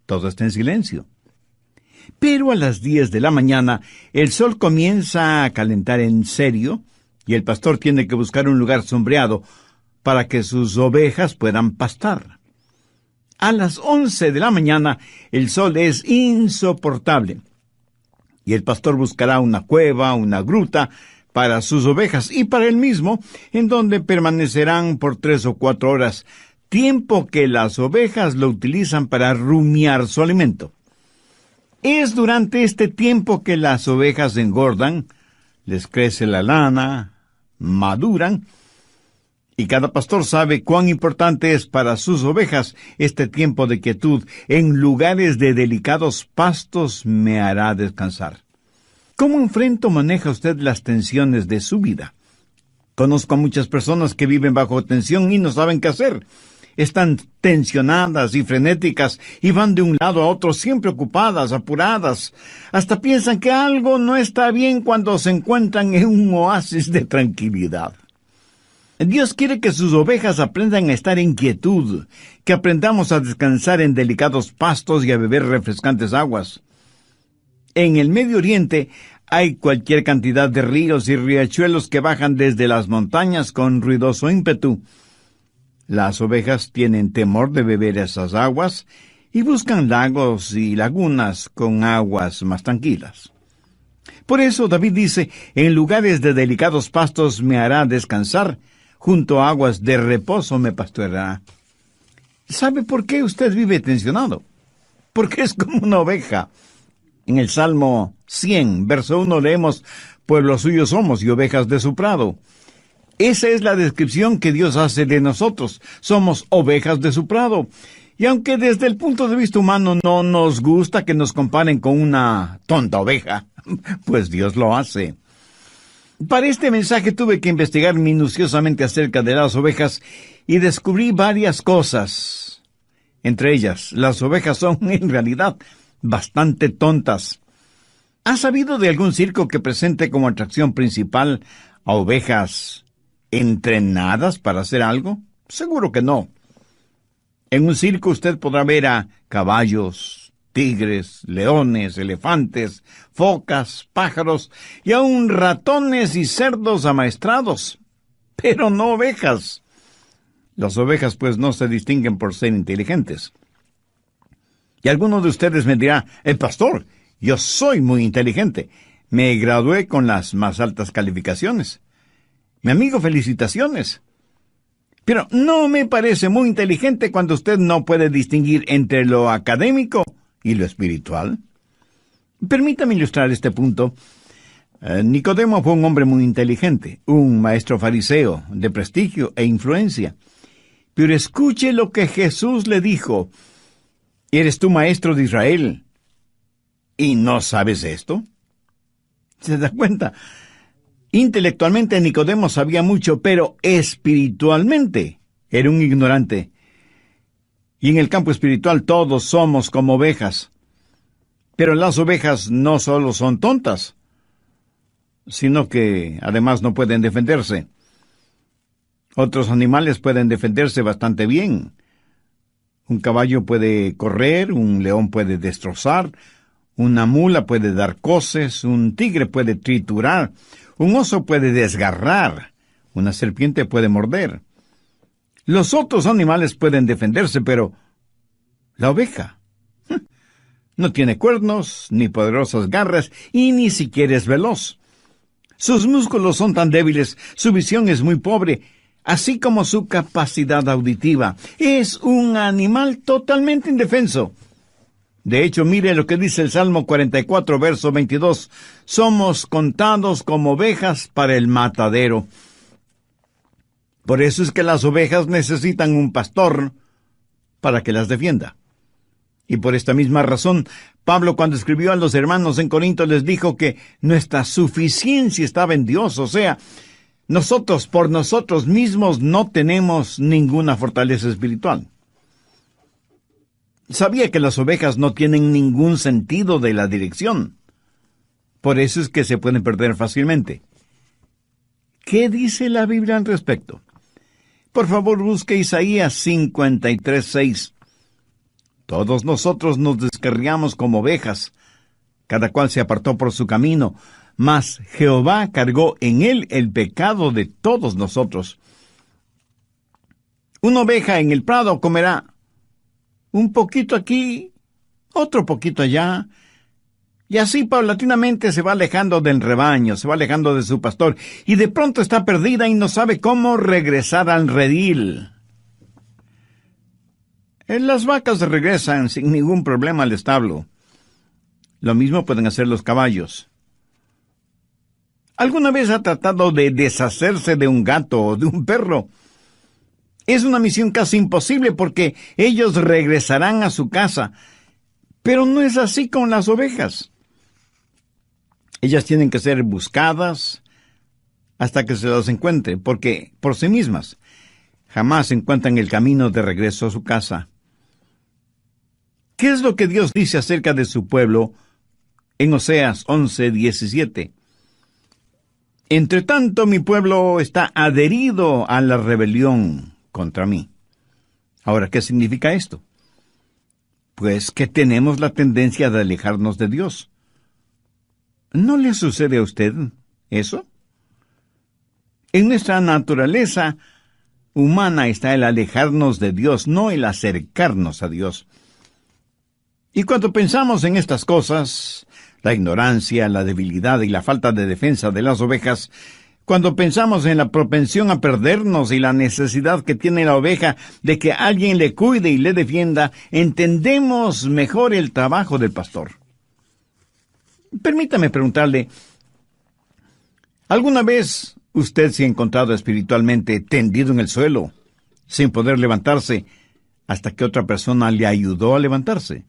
todo está en silencio. Pero a las 10 de la mañana, el sol comienza a calentar en serio, y el pastor tiene que buscar un lugar sombreado para que sus ovejas puedan pastar. A las 11 de la mañana, el sol es insoportable, y el pastor buscará una cueva, una gruta, para sus ovejas y para él mismo, en donde permanecerán por 3 o 4 horas, tiempo que las ovejas lo utilizan para rumiar su alimento. Es durante este tiempo que las ovejas engordan, les crece la lana, maduran, y cada pastor sabe cuán importante es para sus ovejas este tiempo de quietud. En lugares de delicados pastos me hará descansar. ¿Cómo enfrenta o maneja usted las tensiones de su vida? Conozco a muchas personas que viven bajo tensión y no saben qué hacer. Están tensionadas y frenéticas y van de un lado a otro siempre ocupadas, apuradas. Hasta piensan que algo no está bien cuando se encuentran en un oasis de tranquilidad. Dios quiere que sus ovejas aprendan a estar en quietud, que aprendamos a descansar en delicados pastos y a beber refrescantes aguas. En el Medio Oriente hay cualquier cantidad de ríos y riachuelos que bajan desde las montañas con ruidoso ímpetu. Las ovejas tienen temor de beber esas aguas y buscan lagos y lagunas con aguas más tranquilas. Por eso David dice, en lugares de delicados pastos me hará descansar, junto a aguas de reposo me pastoreará. ¿Sabe por qué usted vive tensionado? Porque es como una oveja. En el Salmo 100, verso 1 leemos, pueblo suyo somos y ovejas de su prado. Esa es la descripción que Dios hace de nosotros. Somos ovejas de su prado. Y aunque desde el punto de vista humano no nos gusta que nos comparen con una tonta oveja, pues Dios lo hace. Para este mensaje tuve que investigar minuciosamente acerca de las ovejas y descubrí varias cosas. Entre ellas, las ovejas son en realidad bastante tontas. ¿Has sabido de algún circo que presente como atracción principal a ovejas entrenadas para hacer algo? Seguro que no. En un circo usted podrá ver a caballos, tigres, leones, elefantes, focas, pájaros y aún ratones y cerdos amaestrados, pero no ovejas. Las ovejas pues no se distinguen por ser inteligentes. Y alguno de ustedes me dirá, pastor, yo soy muy inteligente. Me gradué con las más altas calificaciones. Mi amigo, felicitaciones. Pero no me parece muy inteligente cuando usted no puede distinguir entre lo académico y lo espiritual. Permítame ilustrar este punto. Nicodemo fue un hombre muy inteligente, un maestro fariseo de prestigio e influencia. Pero escuche lo que Jesús le dijo. ¿Eres tú maestro de Israel y no sabes esto? ¿Se da cuenta? Intelectualmente Nicodemo sabía mucho, pero espiritualmente era un ignorante. Y en el campo espiritual todos somos como ovejas. Pero las ovejas no solo son tontas, sino que además no pueden defenderse. Otros animales pueden defenderse bastante bien. Un caballo puede correr, un león puede destrozar, una mula puede dar coces, un tigre puede triturar, un oso puede desgarrar, una serpiente puede morder. Los otros animales pueden defenderse, pero la oveja no tiene cuernos, ni poderosas garras, y ni siquiera es veloz. Sus músculos son tan débiles, su visión es muy pobre, así como su capacidad auditiva. Es un animal totalmente indefenso. De hecho, mire lo que dice el Salmo 44, verso 22. Somos contados como ovejas para el matadero. Por eso es que las ovejas necesitan un pastor para que las defienda. Y por esta misma razón, Pablo, cuando escribió a los hermanos en Corinto, les dijo que nuestra suficiencia estaba en Dios. O sea, nosotros por nosotros mismos no tenemos ninguna fortaleza espiritual. Sabía que las ovejas no tienen ningún sentido de la dirección. Por eso es que se pueden perder fácilmente. ¿Qué dice la Biblia al respecto? Por favor, busque Isaías 53:6. Todos nosotros nos descarriamos como ovejas, cada cual se apartó por su camino, mas Jehová cargó en él el pecado de todos nosotros. Una oveja en el prado comerá un poquito aquí, otro poquito allá, y así paulatinamente se va alejando del rebaño, se va alejando de su pastor, y de pronto está perdida y no sabe cómo regresar al redil. Las vacas regresan sin ningún problema al establo. Lo mismo pueden hacer los caballos. ¿Alguna vez ha tratado de deshacerse de un gato o de un perro? Es una misión casi imposible porque ellos regresarán a su casa. Pero no es así con las ovejas. Ellas tienen que ser buscadas hasta que se las encuentre, porque por sí mismas jamás encuentran el camino de regreso a su casa. ¿Qué es lo que Dios dice acerca de su pueblo en Oseas 11:17? Entre tanto, mi pueblo está adherido a la rebelión contra mí. Ahora, ¿qué significa esto? Pues que tenemos la tendencia de alejarnos de Dios. ¿No le sucede a usted eso? En nuestra naturaleza humana está el alejarnos de Dios, no el acercarnos a Dios. Y cuando pensamos en estas cosas, la ignorancia, la debilidad y la falta de defensa de las ovejas, cuando pensamos en la propensión a perdernos y la necesidad que tiene la oveja de que alguien le cuide y le defienda, entendemos mejor el trabajo del pastor. Permítame preguntarle, ¿alguna vez usted se ha encontrado espiritualmente tendido en el suelo, sin poder levantarse, hasta que otra persona le ayudó a levantarse?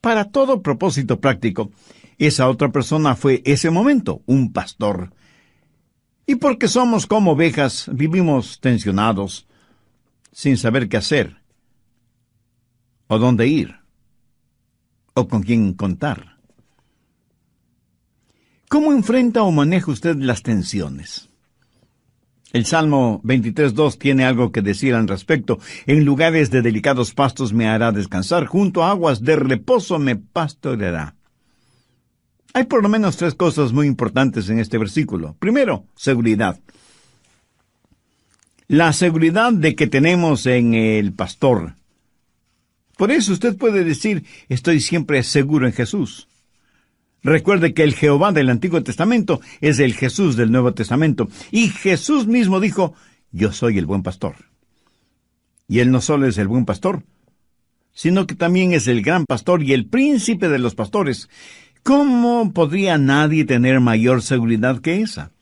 Para todo propósito práctico, esa otra persona fue ese momento, un pastor. Y porque somos como ovejas, vivimos tensionados, sin saber qué hacer, o dónde ir, o con quién contar. ¿Cómo enfrenta o maneja usted las tensiones? El Salmo 23:2 tiene algo que decir al respecto. En lugares de delicados pastos me hará descansar, junto a aguas de reposo me pastoreará. Hay por lo menos 3 cosas muy importantes en este versículo. Primero, seguridad. La seguridad de que tenemos en el pastor. Por eso usted puede decir, estoy siempre seguro en Jesús. Recuerde que el Jehová del Antiguo Testamento es el Jesús del Nuevo Testamento. Y Jesús mismo dijo, yo soy el buen pastor. Y Él no solo es el buen pastor, sino que también es el gran pastor y el príncipe de los pastores. ¿Cómo podría nadie tener mayor seguridad que esa?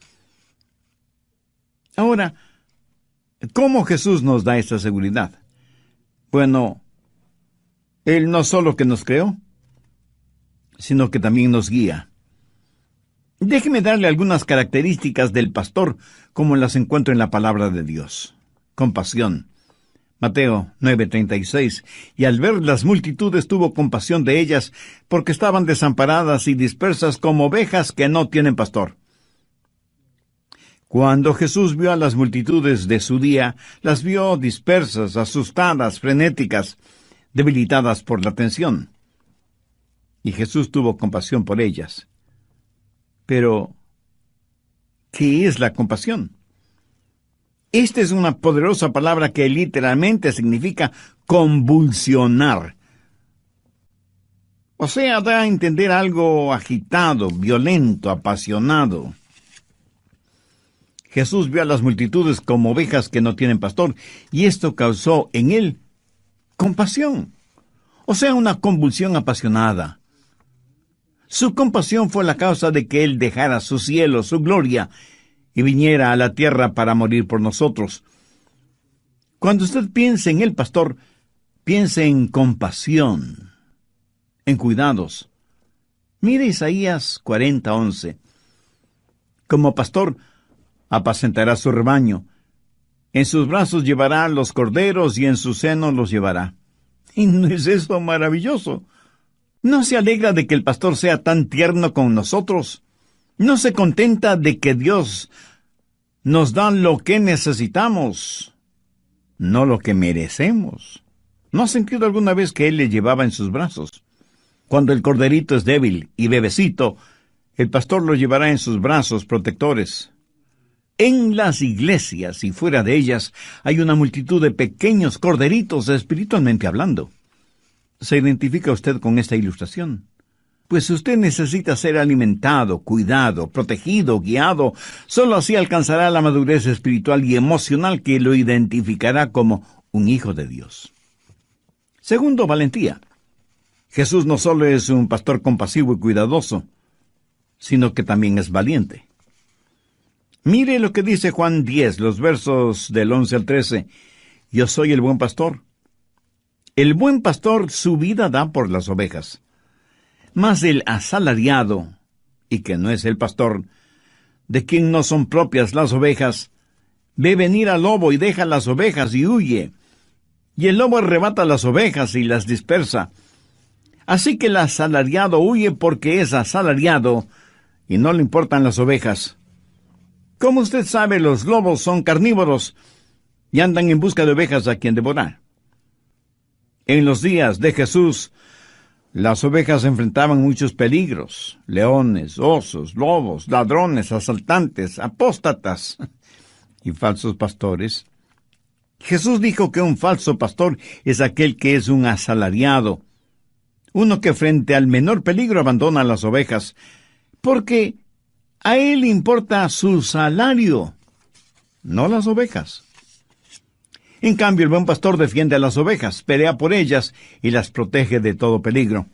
Ahora, ¿cómo Jesús nos da esta seguridad? Bueno, Él no solo que nos creó, sino que también nos guía. Déjeme darle algunas características del pastor, como las encuentro en la palabra de Dios. Compasión. Mateo 9:36. Y al ver las multitudes tuvo compasión de ellas, porque estaban desamparadas y dispersas como ovejas que no tienen pastor. Cuando Jesús vio a las multitudes de su día, las vio dispersas, asustadas, frenéticas, debilitadas por la tensión. Y Jesús tuvo compasión por ellas. Pero, ¿qué es la compasión? Esta es una poderosa palabra que literalmente significa convulsionar. O sea, da a entender algo agitado, violento, apasionado. Jesús vio a las multitudes como ovejas que no tienen pastor, y esto causó en él compasión. O sea, una convulsión apasionada. Su compasión fue la causa de que él dejara su cielo, su gloria, y viniera a la tierra para morir por nosotros. Cuando usted piense en el pastor, piense en compasión, en cuidados. Mire Isaías 40:11. Como pastor, apacentará su rebaño. En sus brazos llevará los corderos y en su seno los llevará. ¿Y no es eso maravilloso? ¿No se alegra de que el pastor sea tan tierno con nosotros? ¿No se contenta de que Dios nos da lo que necesitamos, no lo que merecemos? ¿No ha sentido alguna vez que Él le llevaba en sus brazos? Cuando el corderito es débil y bebecito, el pastor lo llevará en sus brazos protectores. En las iglesias y fuera de ellas hay una multitud de pequeños corderitos espiritualmente hablando. ¿Se identifica usted con esta ilustración? Pues usted necesita ser alimentado, cuidado, protegido, guiado. Solo así alcanzará la madurez espiritual y emocional que lo identificará como un hijo de Dios. Segundo, valentía. Jesús no solo es un pastor compasivo y cuidadoso, sino que también es valiente. Mire lo que dice Juan 10, los versos del 11 al 13. Yo soy el buen pastor. El buen pastor su vida da por las ovejas. Mas el asalariado, y que no es el pastor, de quien no son propias las ovejas, ve venir al lobo y deja las ovejas y huye. Y el lobo arrebata las ovejas y las dispersa. Así que el asalariado huye porque es asalariado y no le importan las ovejas. Como usted sabe, los lobos son carnívoros y andan en busca de ovejas a quien devorar. En los días de Jesús, las ovejas enfrentaban muchos peligros: leones, osos, lobos, ladrones, asaltantes, apóstatas y falsos pastores. Jesús dijo que un falso pastor es aquel que es un asalariado, uno que frente al menor peligro abandona las ovejas, porque a él importa su salario, no las ovejas. En cambio, el buen pastor defiende a las ovejas, pelea por ellas y las protege de todo peligro.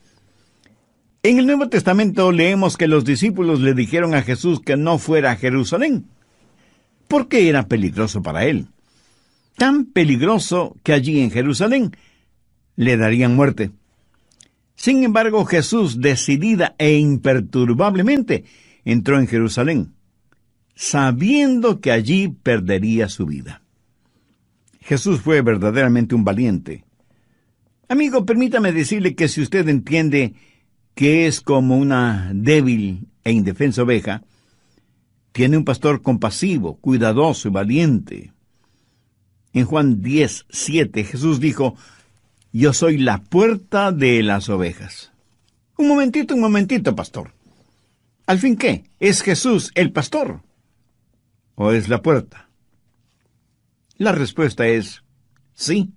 En el Nuevo Testamento leemos que los discípulos le dijeron a Jesús que no fuera a Jerusalén, porque era peligroso para él. Tan peligroso que allí en Jerusalén le darían muerte. Sin embargo, Jesús, decidida e imperturbablemente, entró en Jerusalén, sabiendo que allí perdería su vida. Jesús fue verdaderamente un valiente. Amigo, permítame decirle que si usted entiende que es como una débil e indefensa oveja, tiene un pastor compasivo, cuidadoso y valiente. En Juan 10:7, Jesús dijo: yo soy la puerta de las ovejas. Un momentito, pastor. ¿Al fin qué? ¿Es Jesús el pastor? ¿O es la puerta? La respuesta es sí.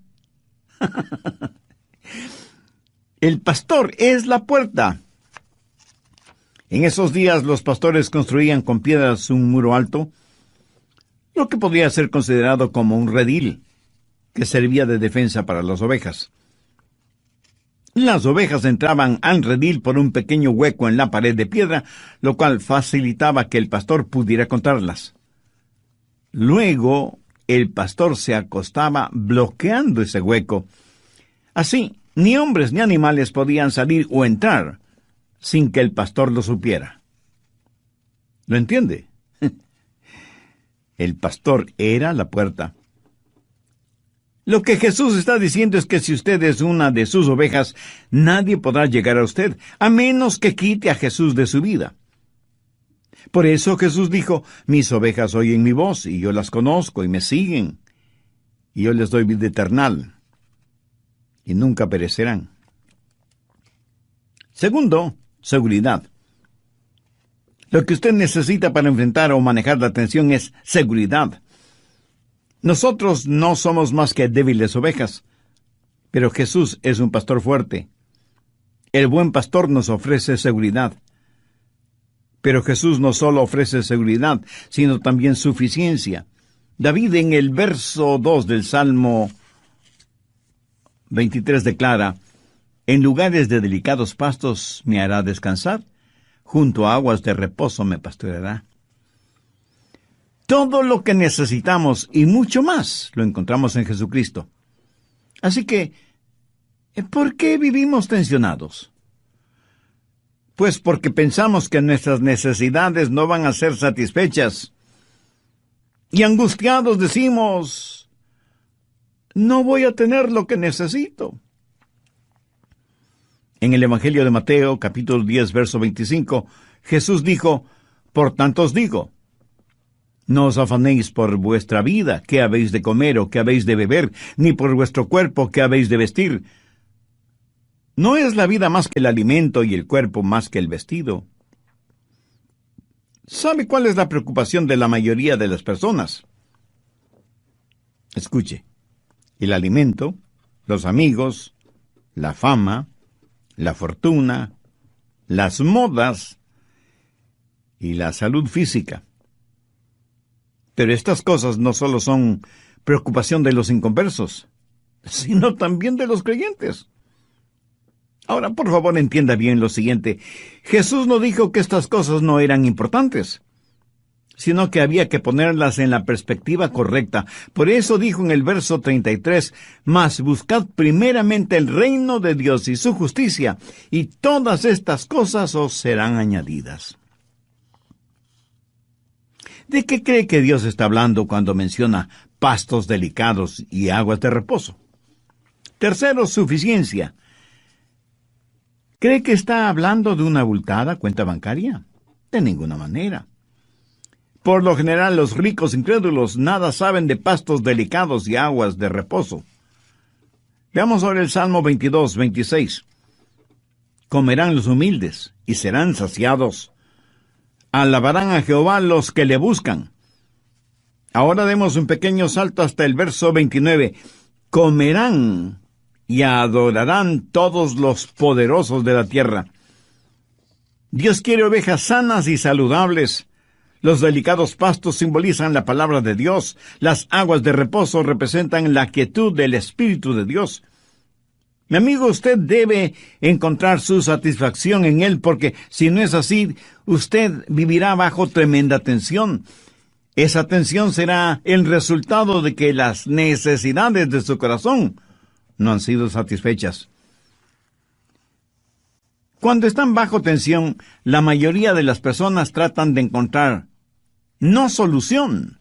El pastor es la puerta. En esos días los pastores construían con piedras un muro alto, lo que podría ser considerado como un redil, que servía de defensa para las ovejas. Las ovejas entraban al redil por un pequeño hueco en la pared de piedra, lo cual facilitaba que el pastor pudiera encontrarlas. Luego, el pastor se acostaba bloqueando ese hueco. Así, ni hombres ni animales podían salir o entrar sin que el pastor lo supiera. ¿Lo entiende? El pastor era la puerta. Lo que Jesús está diciendo es que si usted es una de sus ovejas, nadie podrá llegar a usted, a menos que quite a Jesús de su vida. Por eso Jesús dijo: mis ovejas oyen mi voz, y yo las conozco, y me siguen, y yo les doy vida eterna, y nunca perecerán. Segundo, seguridad. Lo que usted necesita para enfrentar o manejar la tensión es seguridad. Nosotros no somos más que débiles ovejas, pero Jesús es un pastor fuerte. El buen pastor nos ofrece seguridad. Pero Jesús no solo ofrece seguridad, sino también suficiencia. David en el verso 2 del Salmo 23 declara: en lugares de delicados pastos me hará descansar, junto a aguas de reposo me pastoreará. Todo lo que necesitamos y mucho más lo encontramos en Jesucristo. Así que, ¿por qué vivimos tensionados? Pues porque pensamos que nuestras necesidades no van a ser satisfechas. Y angustiados decimos: no voy a tener lo que necesito. En el Evangelio de Mateo, capítulo 10, verso 25, Jesús dijo: por tanto os digo, no os afanéis por vuestra vida, qué habéis de comer o qué habéis de beber, ni por vuestro cuerpo, qué habéis de vestir. ¿No es la vida más que el alimento y el cuerpo más que el vestido? ¿Sabe cuál es la preocupación de la mayoría de las personas? Escuche: el alimento, los amigos, la fama, la fortuna, las modas y la salud física. Pero estas cosas no solo son preocupación de los inconversos, sino también de los creyentes. Ahora, por favor, entienda bien lo siguiente. Jesús no dijo que estas cosas no eran importantes, sino que había que ponerlas en la perspectiva correcta. Por eso dijo en el verso 33, mas buscad primeramente el reino de Dios y su justicia, y todas estas cosas os serán añadidas. ¿De qué cree que Dios está hablando cuando menciona pastos delicados y aguas de reposo? Tercero, suficiencia. ¿Cree que está hablando de una abultada cuenta bancaria? De ninguna manera. Por lo general, los ricos incrédulos nada saben de pastos delicados y aguas de reposo. Veamos ahora el Salmo 22, 26. Comerán los humildes y serán saciados. Alabarán a Jehová los que le buscan. Ahora demos un pequeño salto hasta el verso 29. Comerán y adorarán todos los poderosos de la tierra. Dios quiere ovejas sanas y saludables. Los delicados pastos simbolizan la palabra de Dios. Las aguas de reposo representan la quietud del Espíritu de Dios. Mi amigo, usted debe encontrar su satisfacción en Él, porque si no es así, usted vivirá bajo tremenda tensión. Esa tensión será el resultado de que las necesidades de su corazón no han sido satisfechas. Cuando están bajo tensión, la mayoría de las personas tratan de encontrar no solución,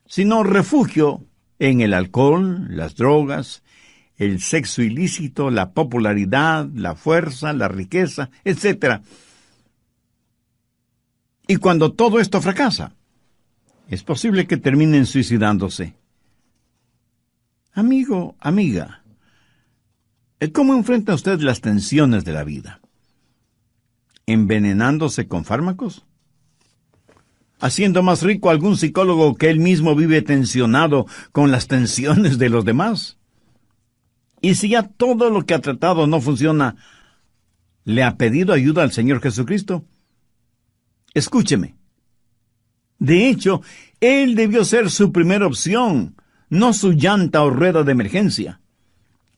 sino refugio en el alcohol, las drogas, el sexo ilícito, la popularidad, la fuerza, la riqueza, etc. Y cuando todo esto fracasa, es posible que terminen suicidándose. Amigo, amiga, ¿cómo enfrenta usted las tensiones de la vida? ¿Envenenándose con fármacos? ¿Haciendo más rico a algún psicólogo que él mismo vive tensionado con las tensiones de los demás? Y si ya todo lo que ha tratado no funciona, ¿le ha pedido ayuda al Señor Jesucristo? Escúcheme. De hecho, Él debió ser su primera opción, no su llanta o rueda de emergencia.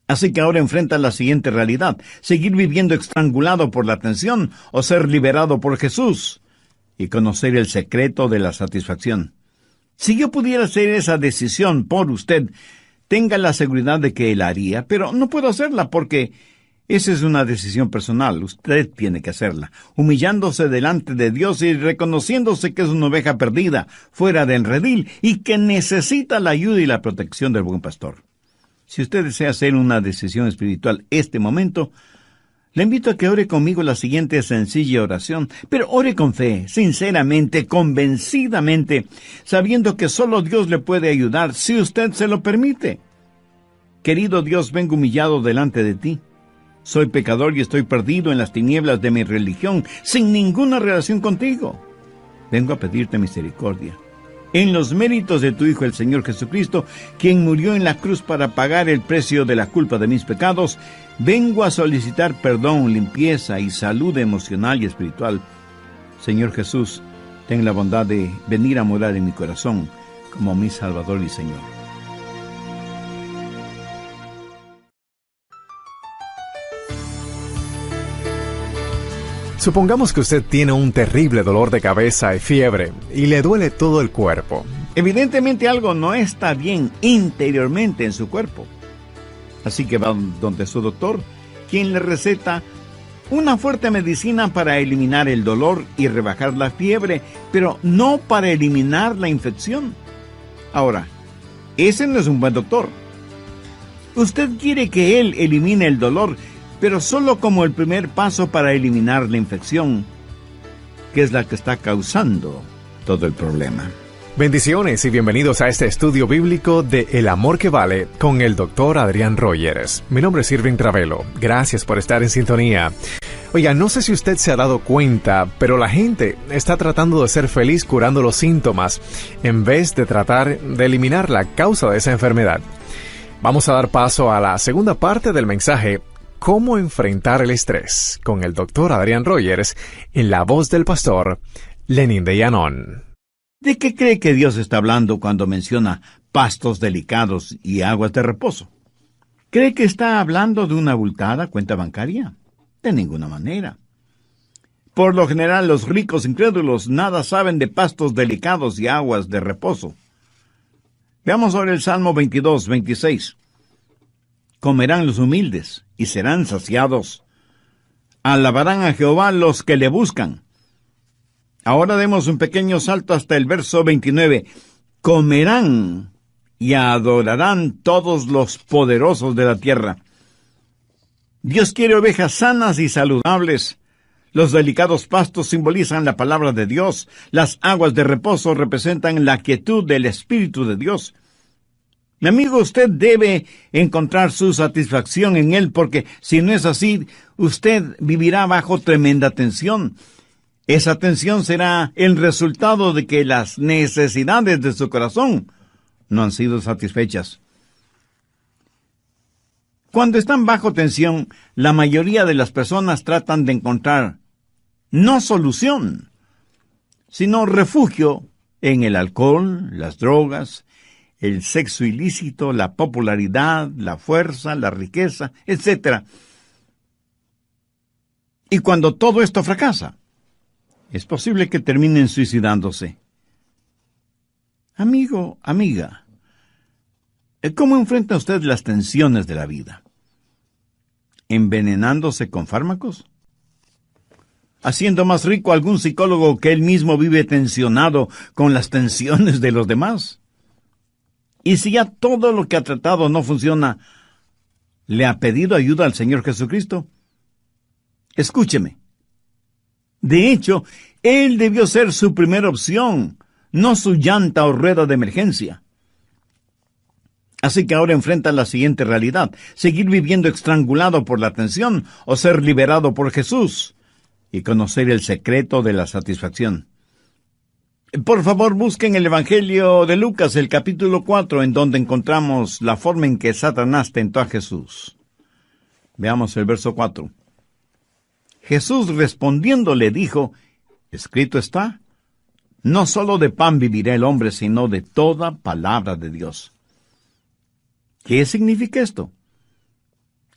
Así que ahora enfrenta la siguiente realidad: seguir viviendo estrangulado por la tensión o ser liberado por Jesús y conocer el secreto de la satisfacción. Si yo pudiera hacer esa decisión por usted, tenga la seguridad de que Él haría, pero no puedo hacerla porque esa es una decisión personal. Usted tiene que hacerla, humillándose delante de Dios y reconociéndose que es una oveja perdida, fuera del redil, y que necesita la ayuda y la protección del buen pastor. Si usted desea hacer una decisión espiritual este momento, le invito a que ore conmigo la siguiente sencilla oración, pero ore con fe, sinceramente, convencidamente, sabiendo que solo Dios le puede ayudar si usted se lo permite. Querido Dios, vengo humillado delante de ti. Soy pecador y estoy perdido en las tinieblas de mi religión, sin ninguna relación contigo. Vengo a pedirte misericordia. en los méritos de tu Hijo el Señor Jesucristo, quien murió en la cruz para pagar el precio de la culpa de mis pecados, vengo a solicitar perdón, limpieza y salud emocional y espiritual. Señor Jesús, ten la bondad de venir a morar en mi corazón como mi Salvador y Señor. Supongamos que usted tiene un terrible dolor de cabeza y fiebre, y le duele todo el cuerpo. Evidentemente algo no está bien interiormente en su cuerpo. Así que va donde su doctor, quien le receta una fuerte medicina para eliminar el dolor y rebajar la fiebre, pero no para eliminar la infección. Ahora, ese no es un buen doctor. Usted quiere que él elimine el dolor, pero solo como el primer paso para eliminar la infección, que es la que está causando todo el problema. Bendiciones y bienvenidos a este estudio bíblico de El Amor que Vale con el Dr. Adrián Rogers. Mi nombre es Irving Travelo. Gracias por estar en sintonía. Oiga, no sé si usted se ha dado cuenta, pero la gente está tratando de ser feliz curando los síntomas en vez de tratar de eliminar la causa de esa enfermedad. Vamos a dar paso a la segunda parte del mensaje, ¿Cómo enfrentar el estrés?, con el Dr. Adrián Rogers, en la voz del pastor Lenín de Llanón. ¿De qué cree que Dios está hablando cuando menciona pastos delicados y aguas de reposo? ¿Cree que está hablando de una abultada cuenta bancaria? De ninguna manera. Por lo general, los ricos incrédulos nada saben de pastos delicados y aguas de reposo. Veamos ahora el Salmo 22, 26. Comerán los humildes y serán saciados. Alabarán a Jehová los que le buscan. Ahora demos un pequeño salto hasta el verso 29. Comerán y adorarán todos los poderosos de la tierra. Dios quiere ovejas sanas y saludables. Los delicados pastos simbolizan la palabra de Dios. Las aguas de reposo representan la quietud del Espíritu de Dios. Mi amigo, usted debe encontrar su satisfacción en Él, porque si no es así, usted vivirá bajo tremenda tensión. Esa tensión será el resultado de que las necesidades de su corazón no han sido satisfechas. Cuando están bajo tensión, la mayoría de las personas tratan de encontrar no solución, sino refugio en el alcohol, las drogas, el sexo ilícito, la popularidad, la fuerza, la riqueza, etc. Y cuando todo esto fracasa, es posible que terminen suicidándose. Amigo, amiga, ¿cómo enfrenta usted las tensiones de la vida? ¿Envenenándose con fármacos? ¿Haciendo más rico a algún psicólogo que él mismo vive tensionado con las tensiones de los demás? Y si ya todo lo que ha tratado no funciona, ¿le ha pedido ayuda al Señor Jesucristo? Escúcheme. De hecho, Él debió ser su primera opción, no su llanta o rueda de emergencia. Así que ahora enfrenta la siguiente realidad: seguir viviendo estrangulado por la tensión o ser liberado por Jesús y conocer el secreto de la satisfacción. Por favor, busquen el Evangelio de Lucas, el capítulo 4, en donde encontramos la forma en que Satanás tentó a Jesús. Veamos el verso 4. Jesús respondiendo le dijo, escrito está, no solo de pan vivirá el hombre, sino de toda palabra de Dios. ¿Qué significa esto?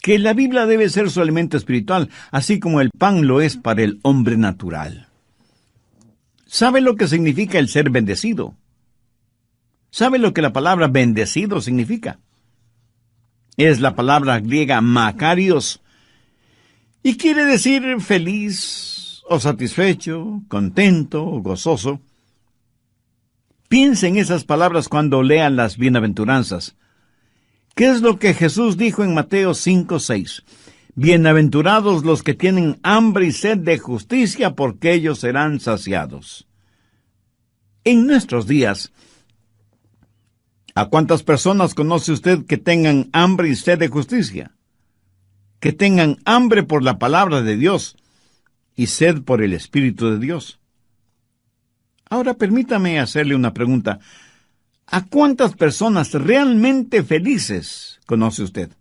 Que la Biblia debe ser su alimento espiritual, así como el pan lo es para el hombre natural. ¿Sabe lo que significa el ser bendecido? ¿Sabe lo que la palabra bendecido significa? Es la palabra griega makarios, y quiere decir feliz, o satisfecho, contento, o gozoso. Piense en esas palabras cuando lean las bienaventuranzas. ¿Qué es lo que Jesús dijo en Mateo 5:6? Bienaventurados los que tienen hambre y sed de justicia, porque ellos serán saciados. En nuestros días, ¿a cuántas personas conoce usted que tengan hambre y sed de justicia? Que tengan hambre por la palabra de Dios y sed por el Espíritu de Dios. Ahora permítame hacerle una pregunta. ¿A cuántas personas realmente felices conoce usted?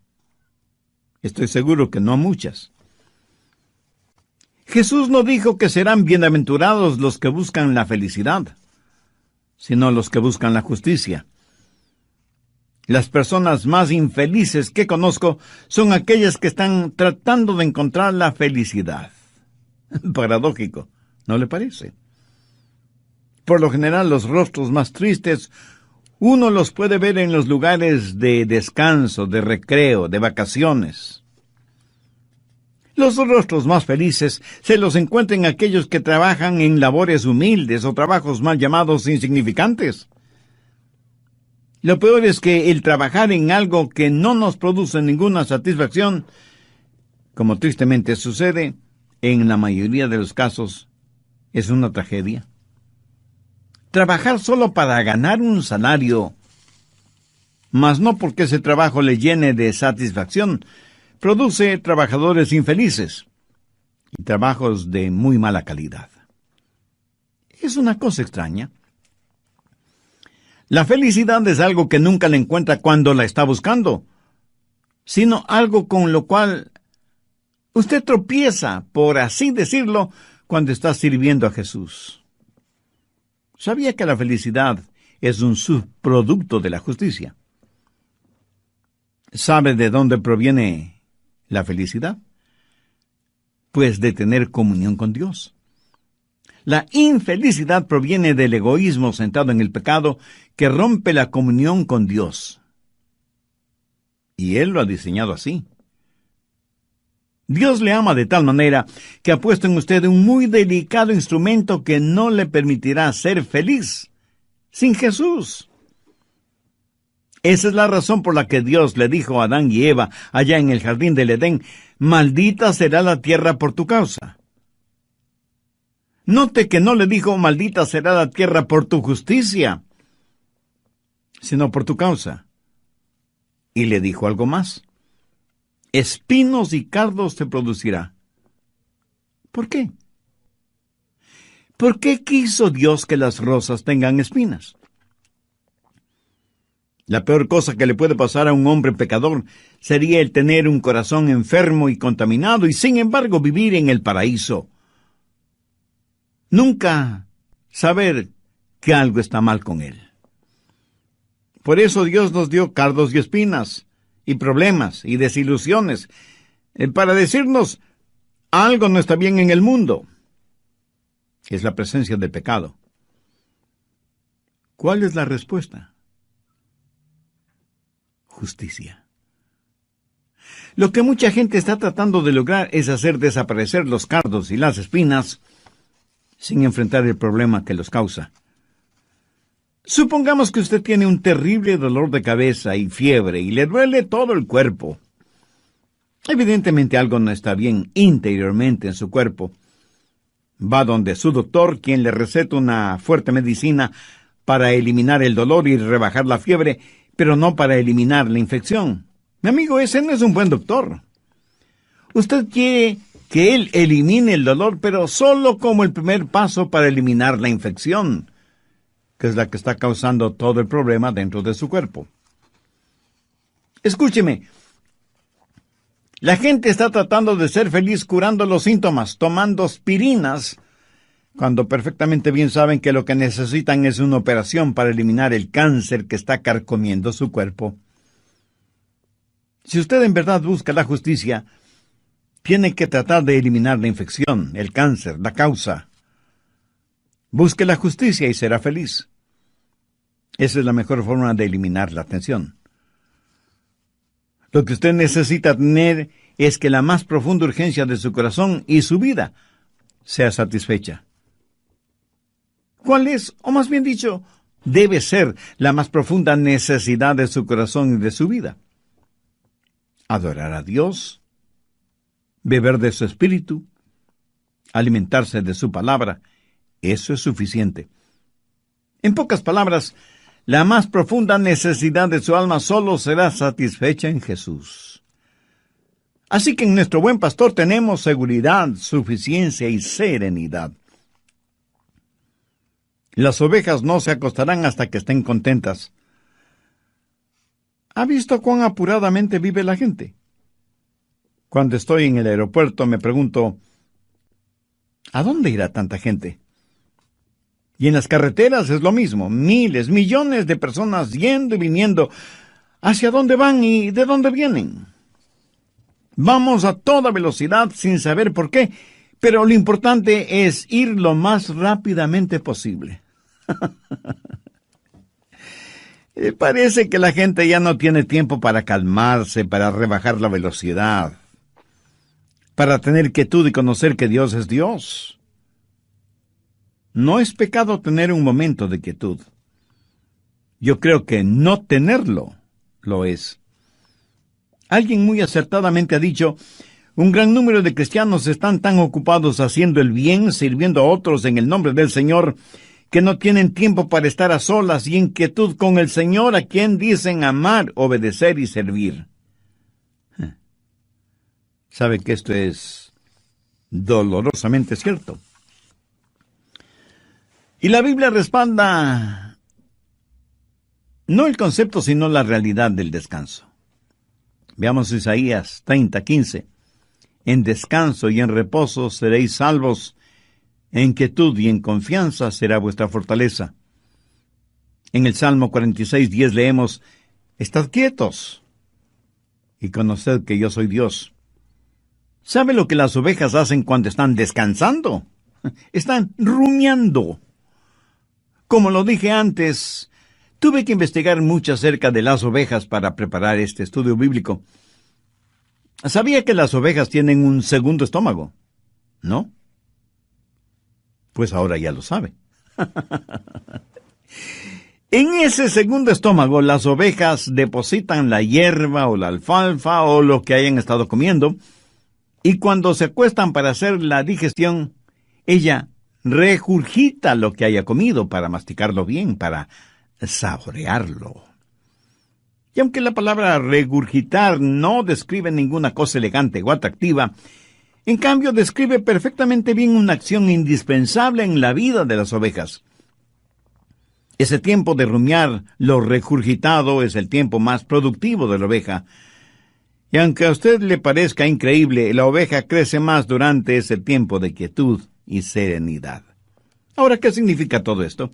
Estoy seguro que no a muchas. Jesús no dijo que serán bienaventurados los que buscan la felicidad, sino los que buscan la justicia. Las personas más infelices que conozco son aquellas que están tratando de encontrar la felicidad. Paradójico, ¿no le parece? Por lo general, los rostros más tristes uno los puede ver en los lugares de descanso, de recreo, de vacaciones. Los rostros más felices se los encuentran aquellos que trabajan en labores humildes o trabajos mal llamados insignificantes. Lo peor es que el trabajar en algo que no nos produce ninguna satisfacción, como tristemente sucede, en la mayoría de los casos, es una tragedia. Trabajar solo para ganar un salario, mas no porque ese trabajo le llene de satisfacción, produce trabajadores infelices y trabajos de muy mala calidad. Es una cosa extraña. La felicidad es algo que nunca la encuentra cuando la está buscando, sino algo con lo cual usted tropieza, por así decirlo, cuando está sirviendo a Jesús. ¿Sabía que la felicidad es un subproducto de la justicia? ¿Sabe de dónde proviene la felicidad? Pues de tener comunión con Dios. La infelicidad proviene del egoísmo centrado en el pecado que rompe la comunión con Dios. Y Él lo ha diseñado así. Dios le ama de tal manera que ha puesto en usted un muy delicado instrumento que no le permitirá ser feliz sin Jesús. Esa es la razón por la que Dios le dijo a Adán y Eva allá en el jardín del Edén: maldita será la tierra por tu causa. Note que no le dijo maldita será la tierra por tu justicia, sino por tu causa. Y le dijo algo más: espinos y cardos te producirá. ¿Por qué? ¿Por qué quiso Dios que las rosas tengan espinas? La peor cosa que le puede pasar a un hombre pecador sería el tener un corazón enfermo y contaminado y sin embargo vivir en el paraíso. Nunca saber que algo está mal con él. Por eso Dios nos dio cardos y espinas, y problemas y desilusiones, para decirnos algo no está bien en el mundo. Es la presencia del pecado. ¿Cuál es la respuesta? Justicia. Lo que mucha gente está tratando de lograr es hacer desaparecer los cardos y las espinas sin enfrentar el problema que los causa. Supongamos que usted tiene un terrible dolor de cabeza y fiebre y le duele todo el cuerpo. Evidentemente algo no está bien interiormente en su cuerpo. Va donde su doctor, quien le receta una fuerte medicina para eliminar el dolor y rebajar la fiebre, pero no para eliminar la infección. Mi amigo, ese no es un buen doctor. Usted quiere que él elimine el dolor, pero solo como el primer paso para eliminar la infección, que es la que está causando todo el problema dentro de su cuerpo. Escúcheme, la gente está tratando de ser feliz curando los síntomas, tomando aspirinas, cuando perfectamente bien saben que lo que necesitan es una operación para eliminar el cáncer que está carcomiendo su cuerpo. Si usted en verdad busca la justicia, tiene que tratar de eliminar la infección, el cáncer, la causa. Busque la justicia y será feliz. Esa es la mejor forma de eliminar la tensión. Lo que usted necesita tener es que la más profunda urgencia de su corazón y su vida sea satisfecha. ¿Cuál es, o más bien dicho, debe ser la más profunda necesidad de su corazón y de su vida? Adorar a Dios, beber de su espíritu, alimentarse de su palabra. Eso es suficiente. En pocas palabras, la más profunda necesidad de su alma solo será satisfecha en Jesús. Así que en nuestro buen pastor tenemos seguridad, suficiencia y serenidad. Las ovejas no se acostarán hasta que estén contentas. ¿Ha visto cuán apuradamente vive la gente? Cuando estoy en el aeropuerto me pregunto, ¿a dónde irá tanta gente? Y en las carreteras es lo mismo, miles, millones de personas yendo y viniendo. ¿Hacia dónde van y de dónde vienen? Vamos a toda velocidad sin saber por qué, pero lo importante es ir lo más rápidamente posible. Parece que la gente ya no tiene tiempo para calmarse, para rebajar la velocidad, para tener quietud y conocer que Dios es Dios. No es pecado tener un momento de quietud. Yo creo que no tenerlo lo es. Alguien muy acertadamente ha dicho, un gran número de cristianos están tan ocupados haciendo el bien, sirviendo a otros en el nombre del Señor, que no tienen tiempo para estar a solas y en quietud con el Señor, a quien dicen amar, obedecer y servir. ¿Sabe que esto es dolorosamente cierto? Y la Biblia respalda no el concepto, sino la realidad del descanso. Veamos Isaías 30:15. En descanso y en reposo seréis salvos, en quietud y en confianza será vuestra fortaleza. En el Salmo 46:10 leemos, estad quietos y conoced que yo soy Dios. ¿Sabe lo que las ovejas hacen cuando están descansando? Están rumiando. Como lo dije antes, tuve que investigar mucho acerca de las ovejas para preparar este estudio bíblico. ¿Sabía que las ovejas tienen un segundo estómago? ¿No? Pues ahora ya lo sabe. En ese segundo estómago, las ovejas depositan la hierba o la alfalfa o lo que hayan estado comiendo, y cuando se acuestan para hacer la digestión, ella regurgita lo que haya comido para masticarlo bien, para saborearlo. Y aunque la palabra regurgitar no describe ninguna cosa elegante o atractiva, en cambio describe perfectamente bien una acción indispensable en la vida de las ovejas. Ese tiempo de rumiar lo regurgitado es el tiempo más productivo de la oveja. Y aunque a usted le parezca increíble, la oveja crece más durante ese tiempo de quietud y serenidad. Ahora, ¿qué significa todo esto?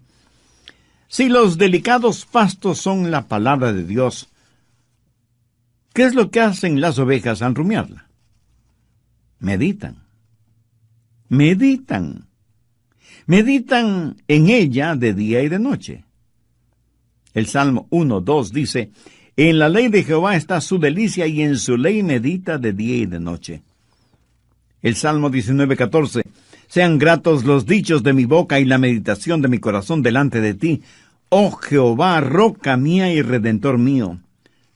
Si los delicados pastos son la palabra de Dios, ¿qué es lo que hacen las ovejas al rumiarla? Meditan. Meditan. Meditan en ella de día y de noche. El Salmo 1:2 dice, en la ley de Jehová está su delicia y en su ley medita de día y de noche. El Salmo 19:14, sean gratos los dichos de mi boca y la meditación de mi corazón delante de ti, oh Jehová, roca mía y redentor mío.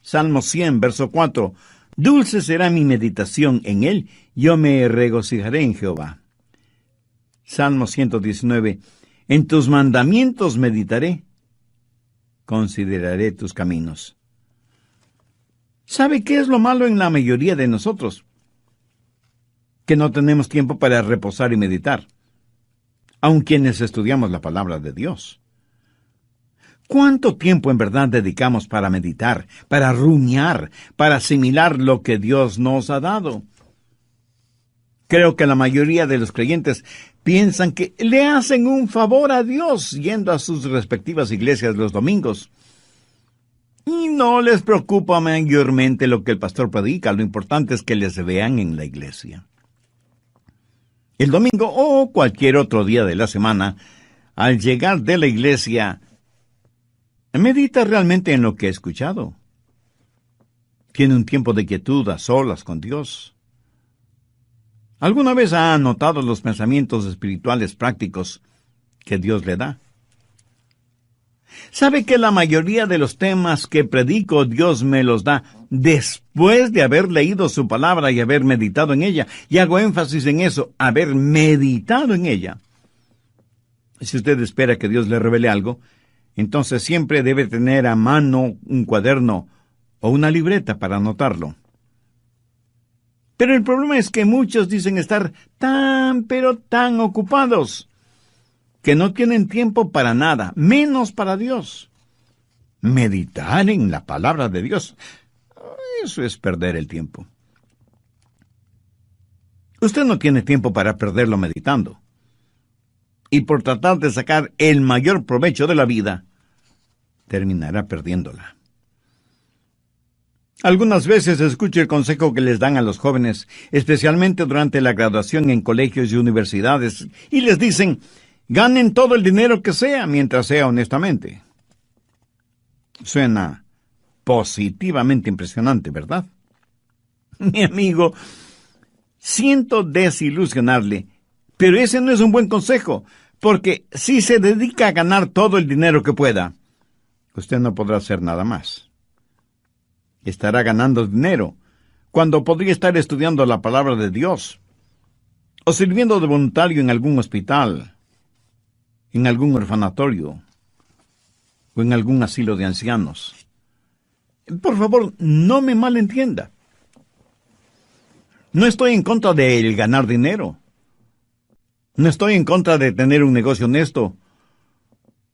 Salmo 100, verso 4, dulce será mi meditación en él, yo me regocijaré en Jehová. Salmo 119, en tus mandamientos meditaré, consideraré tus caminos. ¿Sabe qué es lo malo en la mayoría de nosotros? Que no tenemos tiempo para reposar y meditar, aun quienes estudiamos la palabra de Dios. ¿Cuánto tiempo en verdad dedicamos para meditar, para rumiar, para asimilar lo que Dios nos ha dado? Creo que la mayoría de los creyentes piensan que le hacen un favor a Dios yendo a sus respectivas iglesias los domingos. Y no les preocupa mayormente lo que el pastor predica, lo importante es que les vean en la iglesia. El domingo o cualquier otro día de la semana, al llegar de la iglesia, medita realmente en lo que ha escuchado. Tiene un tiempo de quietud a solas con Dios. ¿Alguna vez ha anotado los pensamientos espirituales prácticos que Dios le da? ¿Sabe que la mayoría de los temas que predico Dios me los da después de haber leído su palabra y haber meditado en ella? Y hago énfasis en eso, haber meditado en ella. Si usted espera que Dios le revele algo, entonces siempre debe tener a mano un cuaderno o una libreta para anotarlo. Pero el problema es que muchos dicen estar tan ocupados. que no tienen tiempo para nada, menos para Dios. Meditar en la palabra de Dios, eso es perder el tiempo. Usted no tiene tiempo para perderlo meditando. Y por tratar de sacar el mayor provecho de la vida, terminará perdiéndola. Algunas veces escucho el consejo que les dan a los jóvenes, especialmente durante la graduación en colegios y universidades, y les dicen, ganen todo el dinero que sea, mientras sea honestamente. Suena positivamente impresionante, ¿verdad? Mi amigo, siento desilusionarle, pero ese no es un buen consejo, porque si se dedica a ganar todo el dinero que pueda, usted no podrá hacer nada más. Estará ganando dinero cuando podría estar estudiando la palabra de Dios, o sirviendo de voluntario en algún hospital, en algún orfanatorio, o en algún asilo de ancianos. Por favor, no me malentienda. No estoy en contra de el ganar dinero. No estoy en contra de tener un negocio honesto.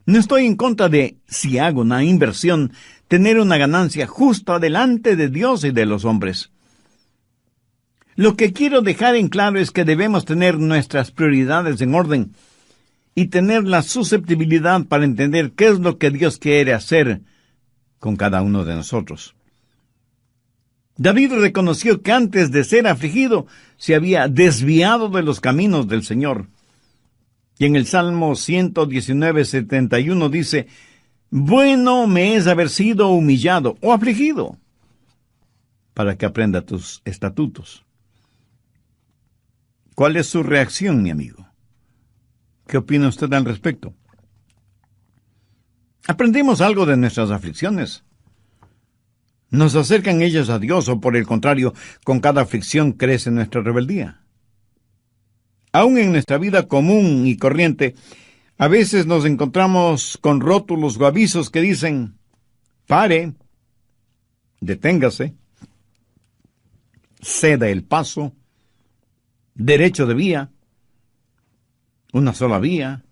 No estoy en contra de, si hago una inversión, tener una ganancia justa delante de Dios y de los hombres. Lo que quiero dejar en claro es que debemos tener nuestras prioridades en orden y tener la susceptibilidad para entender qué es lo que Dios quiere hacer con cada uno de nosotros. David reconoció que antes de ser afligido se había desviado de los caminos del Señor. Y en el Salmo 119:71 dice, bueno me es haber sido humillado o afligido, para que aprenda tus estatutos. ¿Cuál es su reacción, mi amigo? ¿Qué opina usted al respecto? ¿Aprendimos algo de nuestras aflicciones? ¿Nos acercan ellas a Dios o, por el contrario, con cada aflicción crece nuestra rebeldía? Aún en nuestra vida común y corriente, a veces nos encontramos con rótulos o avisos que dicen, pare, deténgase, ceda el paso, derecho de vía, una sola vía,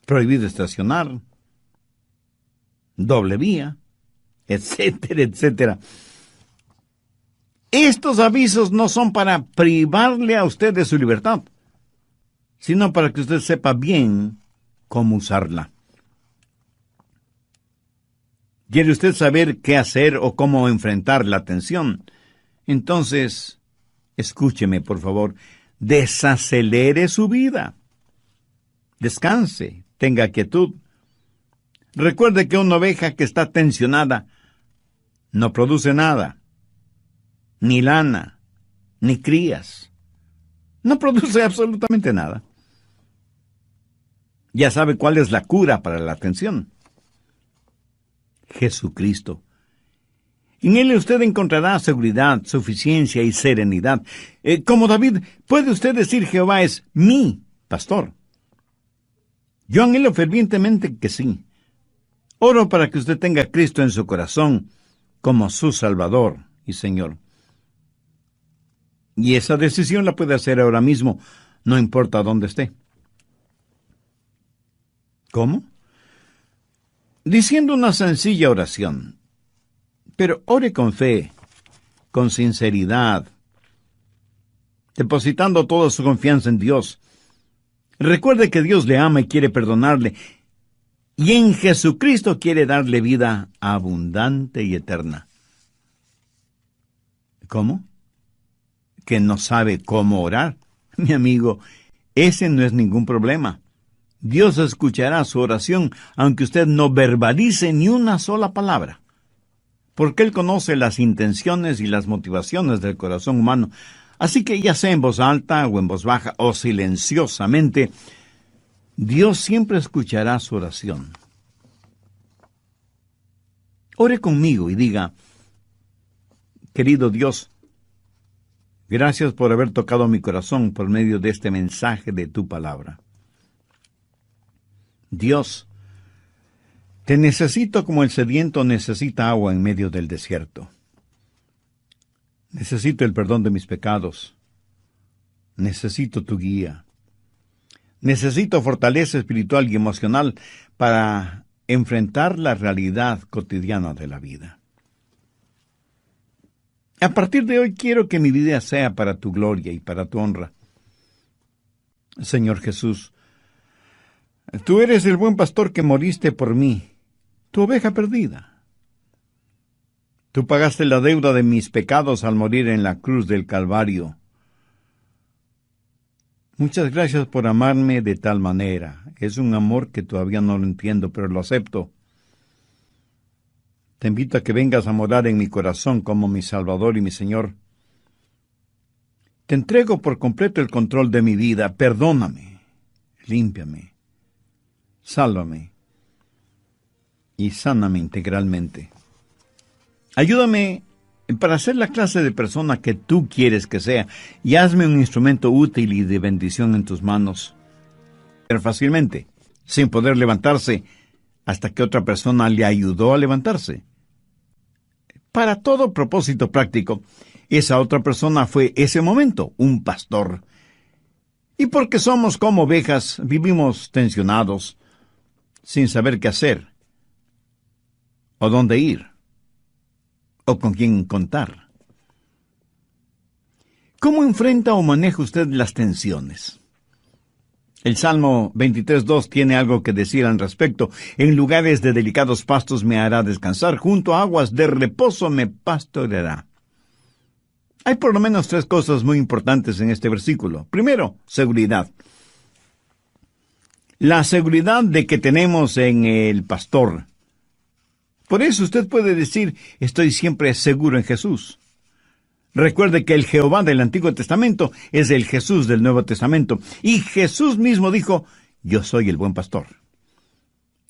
prohibido estacionar, doble vía, etcétera, etcétera. Estos avisos no son para privarle a usted de su libertad, sino para que usted sepa bien cómo usarla. ¿Quiere usted saber qué hacer o cómo enfrentar la tensión? Entonces, escúcheme, por favor, desacelere su vida. Descanse, tenga quietud. Recuerde que una oveja que está tensionada no produce nada, ni lana, ni crías. No produce absolutamente nada. Ya sabe cuál es la cura para la tensión. Jesucristo. En Él usted encontrará seguridad, suficiencia y serenidad. Como David, puede usted decir Jehová es mi pastor. Yo anhelo fervientemente que sí. Oro para que usted tenga a Cristo en su corazón como su Salvador y Señor. Y esa decisión la puede hacer ahora mismo, no importa dónde esté. ¿Cómo? Diciendo una sencilla oración. Pero ore con fe, con sinceridad, depositando toda su confianza en Dios. Recuerde que Dios le ama y quiere perdonarle, y en Jesucristo quiere darle vida abundante y eterna. ¿Cómo? ¿Que no sabe cómo orar? Mi amigo, ese no es ningún problema. Dios escuchará su oración, aunque usted no verbalice ni una sola palabra. Porque Él conoce las intenciones y las motivaciones del corazón humano. Así que ya sea en voz alta o en voz baja o silenciosamente, Dios siempre escuchará su oración. Ore conmigo y diga, querido Dios, gracias por haber tocado mi corazón por medio de este mensaje de tu palabra. Dios, te necesito como el sediento necesita agua en medio del desierto. Necesito el perdón de mis pecados. Necesito tu guía. Necesito fortaleza espiritual y emocional para enfrentar la realidad cotidiana de la vida. A partir de hoy quiero que mi vida sea para tu gloria y para tu honra. Señor Jesús, tú eres el buen pastor que moriste por mí, tu oveja perdida. Tú pagaste la deuda de mis pecados al morir en la cruz del Calvario. Muchas gracias por amarme de tal manera. Es un amor que todavía no lo entiendo, pero lo acepto. Te invito a que vengas a morar en mi corazón como mi Salvador y mi Señor. Te entrego por completo el control de mi vida. Perdóname, límpiame, sálvame y sáname integralmente. Ayúdame para ser la clase de persona que tú quieres que sea y hazme un instrumento útil y de bendición en tus manos. Pero fácilmente, sin poder levantarse, hasta que otra persona le ayudó a levantarse. Para todo propósito práctico, esa otra persona fue ese momento, un pastor. Y porque somos como ovejas, vivimos tensionados, sin saber qué hacer, o dónde ir, o con quién contar. ¿Cómo enfrenta o maneja usted las tensiones? El Salmo 23:2 tiene algo que decir al respecto. En lugares de delicados pastos me hará descansar, junto a aguas de reposo me pastoreará. Hay por lo menos 3 cosas muy importantes en este versículo. Primero, seguridad. La seguridad de que tenemos en el pastor. Por eso usted puede decir, estoy siempre seguro en Jesús. Recuerde que el Jehová del Antiguo Testamento es el Jesús del Nuevo Testamento. Y Jesús mismo dijo, yo soy el buen pastor.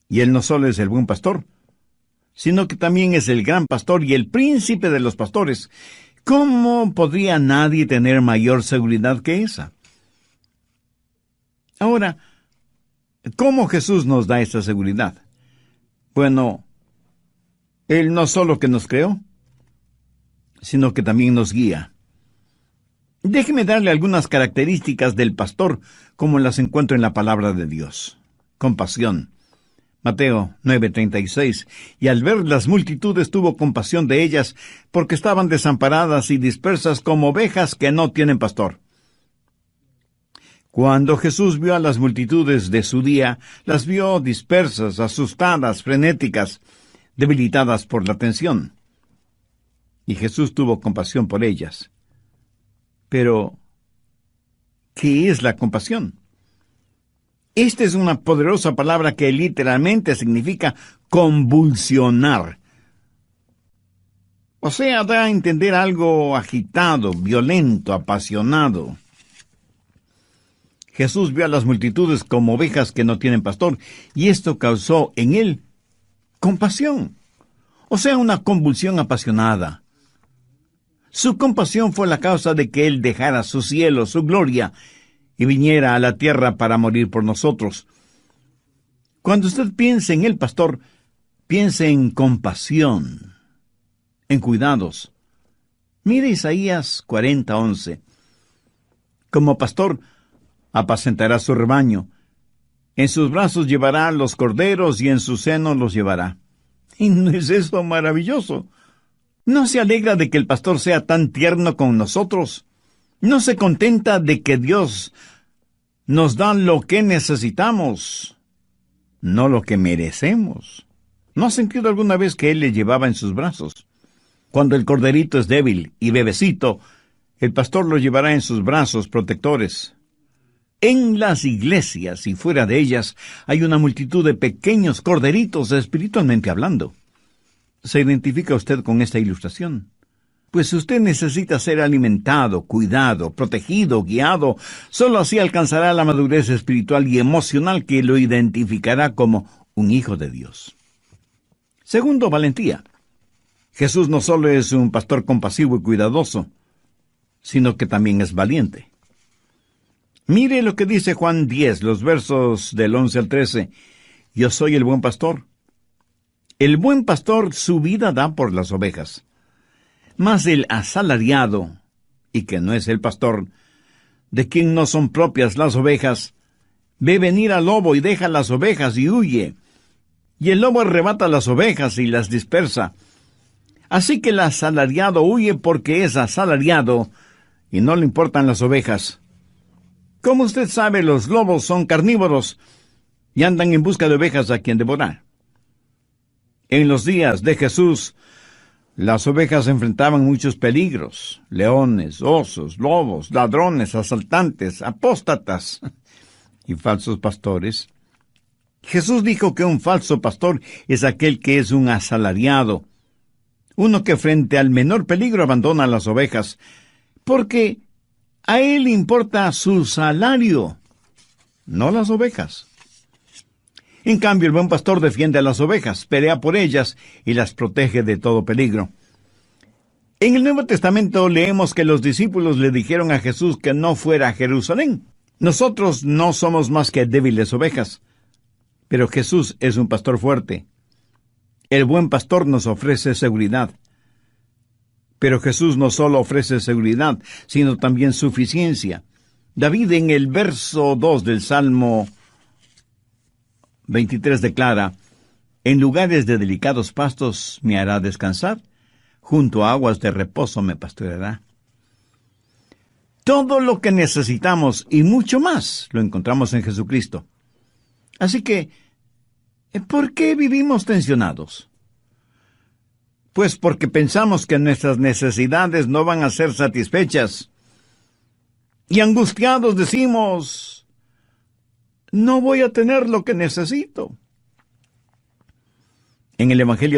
Y Él no solo es el buen pastor, sino que también es el gran pastor y el príncipe de los pastores. ¿Cómo podría nadie tener mayor seguridad que esa? Ahora, ¿cómo Jesús nos da esta seguridad? Bueno, Él no solo que nos creó, sino que también nos guía. Déjeme darle algunas características del pastor, como las encuentro en la palabra de Dios. Compasión. Mateo 9:36. Y al ver las multitudes tuvo compasión de ellas, porque estaban desamparadas y dispersas como ovejas que no tienen pastor. Cuando Jesús vio a las multitudes de su día, las vio dispersas, asustadas, frenéticas, debilitadas por la tensión. Y Jesús tuvo compasión por ellas. Pero, ¿qué es la compasión? Esta es una poderosa palabra que literalmente significa convulsionar. O sea, da a entender algo agitado, violento, apasionado. Jesús vio a las multitudes como ovejas que no tienen pastor, y esto causó en él compasión. O sea, una convulsión apasionada. Su compasión fue la causa de que Él dejara su cielo, su gloria, y viniera a la tierra para morir por nosotros. Cuando usted piense en el pastor, piense en compasión, en cuidados. Mire Isaías 40:11. Como pastor, apacentará su rebaño. En sus brazos llevará los corderos y en su seno los llevará. ¿Y no es eso maravilloso? ¿No se alegra de que el pastor sea tan tierno con nosotros? ¿No se contenta de que Dios nos da lo que necesitamos, no lo que merecemos? ¿No ha sentido alguna vez que Él le llevaba en sus brazos? Cuando el corderito es débil y bebecito, el pastor lo llevará en sus brazos protectores. En las iglesias y fuera de ellas hay una multitud de pequeños corderitos espiritualmente hablando. ¿Se identifica usted con esta ilustración? Pues usted necesita ser alimentado, cuidado, protegido, guiado. Solo así alcanzará la madurez espiritual y emocional que lo identificará como un hijo de Dios. Segundo, valentía. Jesús no solo es un pastor compasivo y cuidadoso, sino que también es valiente. Mire lo que dice Juan 10, los versos del 11 al 13. Yo soy el buen pastor. El buen pastor su vida da por las ovejas. Mas el asalariado, y que no es el pastor, de quien no son propias las ovejas, Ve venir al lobo y deja las ovejas y huye. Y el lobo arrebata las ovejas y las dispersa. Así que el asalariado huye porque es asalariado y no le importan las ovejas. Como usted sabe, los lobos son carnívoros y andan en busca de ovejas a quien devorar. En los días de Jesús, las ovejas enfrentaban muchos peligros: leones, osos, lobos, ladrones, asaltantes, apóstatas y falsos pastores. Jesús dijo que un falso pastor es aquel que es un asalariado, uno que frente al menor peligro abandona las ovejas, porque a él importa su salario, no las ovejas. En cambio, el buen pastor defiende a las ovejas, pelea por ellas y las protege de todo peligro. En el Nuevo Testamento leemos que los discípulos le dijeron a Jesús que no fuera a Jerusalén. Nosotros no somos más que débiles ovejas, pero Jesús es un pastor fuerte. El buen pastor nos ofrece seguridad. Pero Jesús no solo ofrece seguridad, sino también suficiencia. David, en el verso 2 del Salmo 23, declara: en lugares de delicados pastos me hará descansar, junto a aguas de reposo me pastoreará. Todo lo que necesitamos y mucho más lo encontramos en Jesucristo. Así que, ¿por qué vivimos tensionados? Pues porque pensamos que nuestras necesidades no van a ser satisfechas. Y angustiados decimos: no voy a tener lo que necesito. En el Evangelio